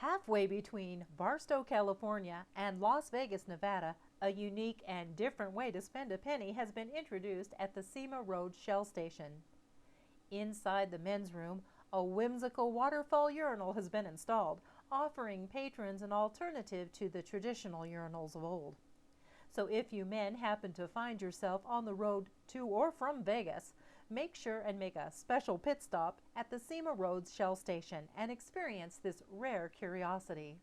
Halfway between Barstow, California and Las Vegas, Nevada, a unique and different way to spend a penny has been introduced at the Cima Road Shell Station. Inside the men's room, a whimsical waterfall urinal has been installed, offering patrons an alternative to the traditional urinals of old. So if you men happen to find yourself on the road to or from Vegas, make sure and make a special pit stop at the Cima Road Shell Station and experience this rare curiosity.